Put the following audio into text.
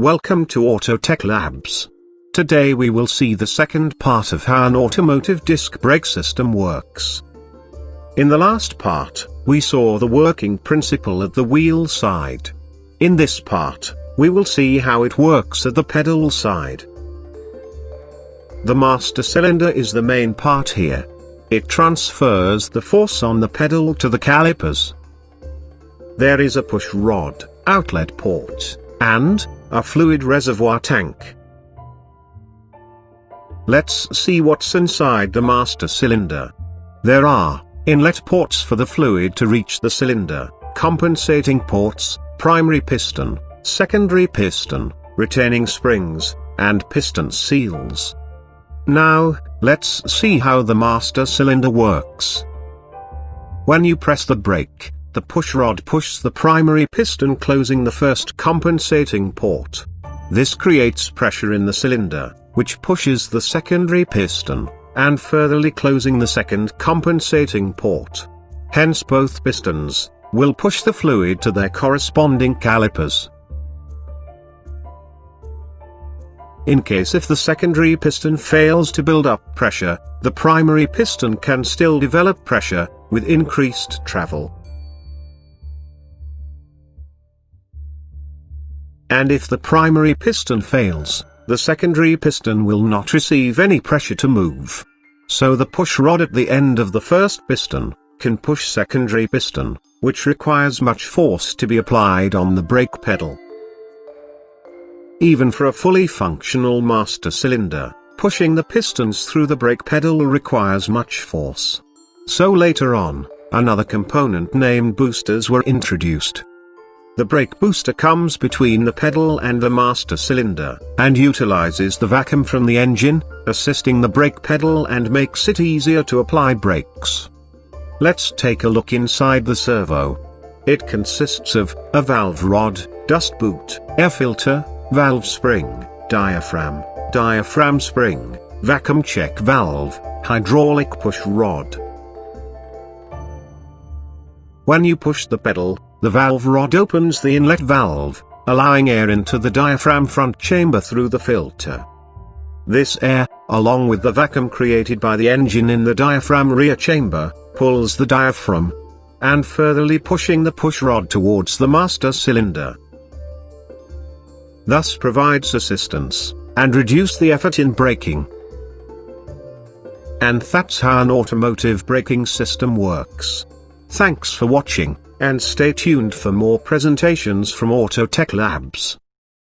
Welcome to Autotech Labs. Today we will see the second part of how an automotive disc brake system works. In the last part, we saw the working principle at the wheel side. In this part, we will see how it works at the pedal side. The master cylinder is the main part here. It transfers the force on the pedal to the calipers. There is a push rod, outlet port, and a fluid reservoir tank. Let's see what's inside the master cylinder. There are inlet ports for the fluid to reach the cylinder, compensating ports, primary piston, secondary piston, retaining springs, and piston seals. Now, let's see how the master cylinder works. When you press the brake, the push rod pushes the primary piston, closing the first compensating port. This creates pressure in the cylinder, which pushes the secondary piston, and furtherly closing the second compensating port. Hence both pistons will push the fluid to their corresponding calipers. In case if the secondary piston fails to build up pressure, the primary piston can still develop pressure, with increased travel. And if the primary piston fails, the secondary piston will not receive any pressure to move. So the push rod at the end of the first piston can push secondary piston, which requires much force to be applied on the brake pedal. Even for a fully functional master cylinder, pushing the pistons through the brake pedal requires much force. So later on, another component named boosters were introduced. The brake booster comes between the pedal and the master cylinder, and utilizes the vacuum from the engine, assisting the brake pedal and makes it easier to apply brakes. Let's take a look inside the servo. It consists of a valve rod, dust boot, air filter, valve spring, diaphragm spring, vacuum check valve, hydraulic push rod. When you push the pedal, the valve rod opens the inlet valve, allowing air into the diaphragm front chamber through the filter. This air, along with the vacuum created by the engine in the diaphragm rear chamber, pulls the diaphragm, and furtherly pushing the push rod towards the master cylinder. Thus provides assistance, and reduce the effort in braking. And that's how an automotive braking system works. Thanks for watching, and stay tuned for more presentations from Autotech Labs.